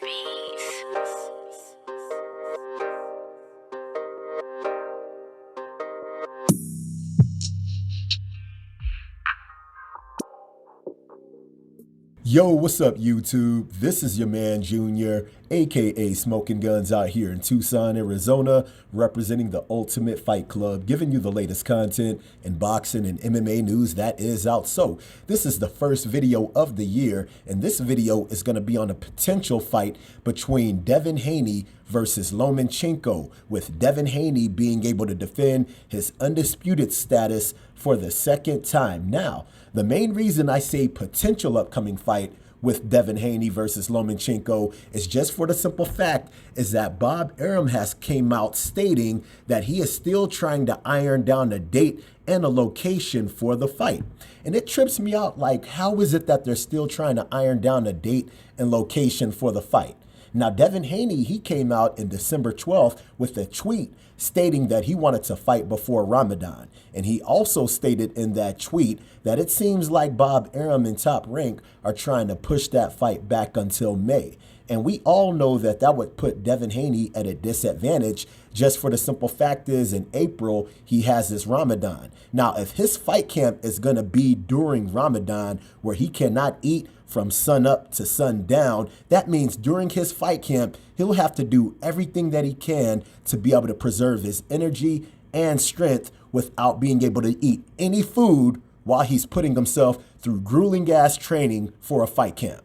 beats. Yo, what's up, YouTube? This is your man Junior, aka Smoking Guns, out here in Tucson, Arizona, representing the Ultimate Fight Club, giving you the latest content in boxing and MMA news that is out. So, this is the first video of the year, and this video is going to be on a potential fight between Devin Haney versus Lomachenko, with Devin Haney being able to defend his undisputed status for the second time. Now, the main reason I say potential upcoming fight with Devin Haney versus Lomachenko is just for the simple fact is that Bob Arum has came out stating that he is still trying to iron down a date and a location for the fight. And it trips me out, like, how is it that they're still trying to iron down a date and location for the fight? Now, Devin Haney, he came out in December 12th with a tweet stating that he wanted to fight before Ramadan. And he also stated in that tweet that it seems like Bob Arum and Top Rank are trying to push that fight back until May. And we all know that that would put Devin Haney at a disadvantage, just for the simple fact is in April, he has his Ramadan. Now, if his fight camp is going to be during Ramadan, where he cannot eat from sun up to sundown, that means during his fight camp, he'll have to do everything that he can to be able to preserve his energy and strength without being able to eat any food while he's putting himself through grueling ass training for a fight camp.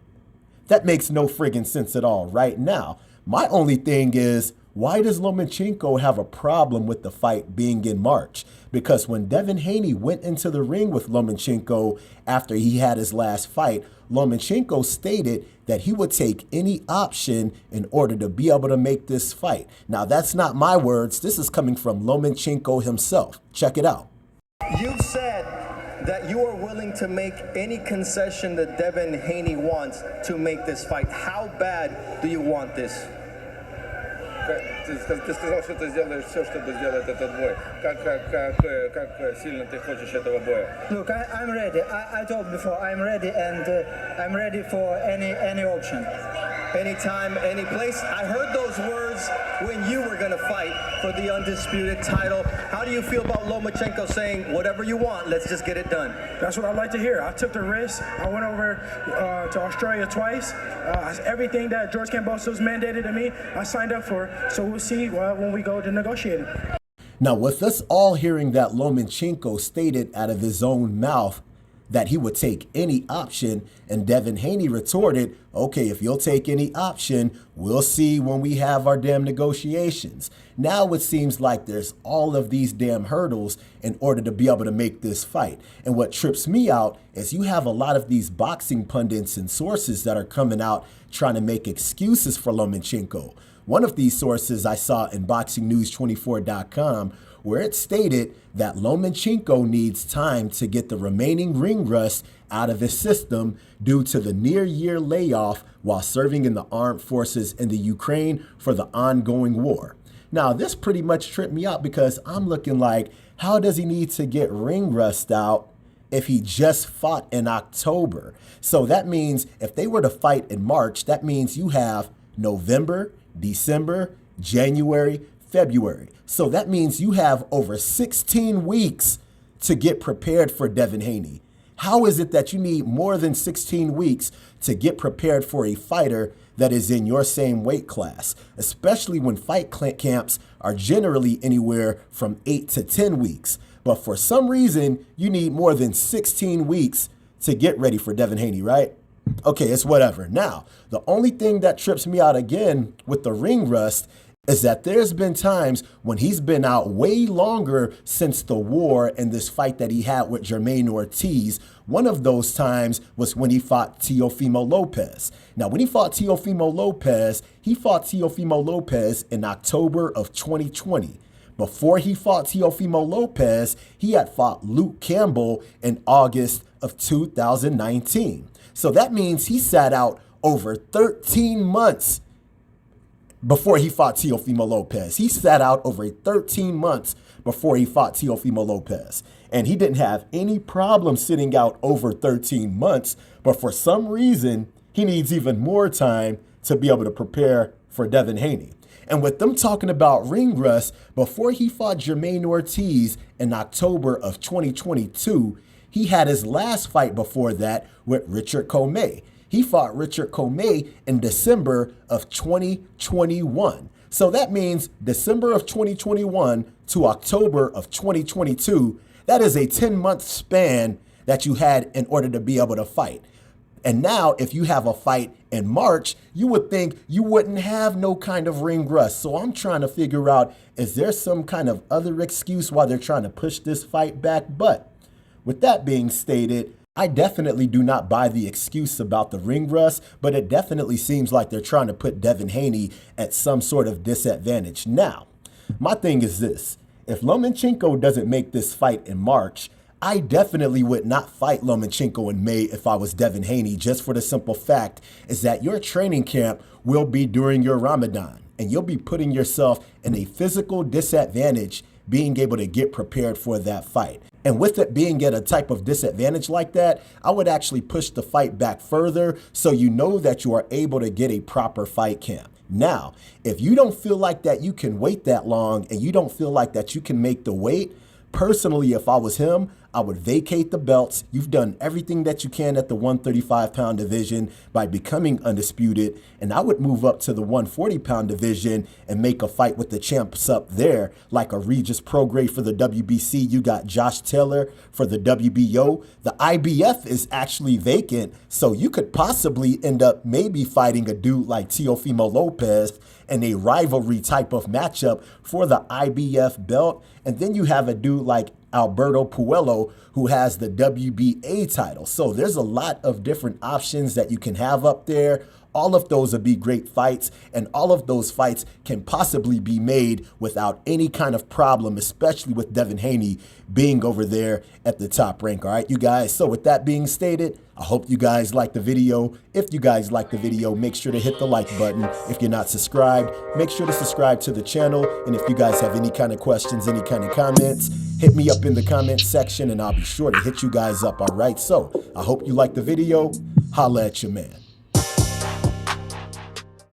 That makes no friggin' sense at all right now. My only thing is, why does Lomachenko have a problem with the fight being in March? Because when Devin Haney went into the ring with Lomachenko after he had his last fight, Lomachenko stated that he would take any option in order to be able to make this fight. Now, that's not my words. This is coming from Lomachenko himself. Check it out. You've said that you are willing to make any concession that Devin Haney wants to make this fight. How bad do you want this? Ты сказал, что ты сделаешь все, чтобы сделать этот бой. Как сильно ты хочешь этого боя? Look, I'm ready. I told before, I'm ready, and I'm ready for any option. Anytime, any place. I heard those words when you were going to fight for the undisputed title. How do you feel about Lomachenko saying, whatever you want, let's just get it done? That's what I like to hear. I took the risk. I went over to Australia twice. Everything that George Kambosos mandated to me, I signed up for. So we'll see when we go to negotiating. Now, with us all hearing that Lomachenko stated out of his own mouth that he would take any option, and Devin Haney retorted, okay, if you'll take any option, we'll see when we have our damn negotiations. Now it seems like there's all of these damn hurdles in order to be able to make this fight. And what trips me out is you have a lot of these boxing pundits and sources that are coming out trying to make excuses for Lomachenko. One of these sources I saw in BoxingNews24.com, where it stated that Lomachenko needs time to get the remaining ring rust out of his system due to the near-year layoff while serving in the armed forces in the Ukraine for the ongoing war. Now, this pretty much tripped me out because I'm looking like, how does he need to get ring rust out if he just fought in October? So that means if they were to fight in March, that means you have November, December, January, February. So that means you have over 16 weeks to get prepared for Devin Haney. How is it that you need more than 16 weeks to get prepared for a fighter that is in your same weight class, especially when fight camps are generally anywhere from 8 to 10 weeks? But for some reason, you need more than 16 weeks to get ready for Devin Haney, right? Okay, it's whatever. Now, the only thing that trips me out again with the ring rust is that there's been times when he's been out way longer since the war and this fight that he had with Jermaine Ortiz. One of those times was when he fought Teofimo Lopez. Now, when he fought Teofimo Lopez in October of 2020. Before he fought Teofimo Lopez, he had fought Luke Campbell in August of 2019. So that means he sat out over 13 months before he fought Teofimo Lopez. He sat out over 13 months before he fought Teofimo Lopez. And he didn't have any problem sitting out over 13 months, but for some reason, he needs even more time to be able to prepare for Devin Haney. And with them talking about ring rust, before he fought Jermaine Ortiz in October of 2022, he had his last fight before that with Richard Comey. He fought Richard Comey in December of 2021. So that means December of 2021 to October of 2022, that is a 10-month span that you had in order to be able to fight. And now, if you have a fight in March, you would think you wouldn't have no kind of ring rust. So I'm trying to figure out, is there some kind of other excuse why they're trying to push this fight back? But with that being stated, I definitely do not buy the excuse about the ring rust, but it definitely seems like they're trying to put Devin Haney at some sort of disadvantage. Now, my thing is this. If Lomachenko doesn't make this fight in March, I definitely would not fight Lomachenko in May if I was Devin Haney, just for the simple fact is that your training camp will be during your Ramadan, and you'll be putting yourself in a physical disadvantage being able to get prepared for that fight. And with it being at a type of disadvantage like that, I would actually push the fight back further so you know that you are able to get a proper fight camp. Now, if you don't feel like that you can wait that long and you don't feel like that you can make the weight, personally, if I was him, I would vacate the belts. You've done everything that you can at the 135-pound division by becoming undisputed, and I would move up to the 140-pound division and make a fight with the champs up there, like a Regis Prograis for the WBC. You got Josh Taylor for the WBO. The IBF is actually vacant, so you could possibly end up maybe fighting a dude like Teofimo Lopez in a rivalry type of matchup for the IBF belt. And then you have a dude like Alberto Puello, who has the WBA title. So there's a lot of different options that you can have up there. All of those would be great fights, and all of those fights can possibly be made without any kind of problem, especially with Devin Haney being over there at the top rank. All right, you guys. So with that being stated, I hope you guys like the video. If you guys like the video, make sure to hit the like button. If you're not subscribed, make sure to subscribe to the channel. And if you guys have any kind of questions, any kind of comments, hit me up in the comments section and I'll be sure to hit you guys up. All right. So I hope you like the video. Holla at your man.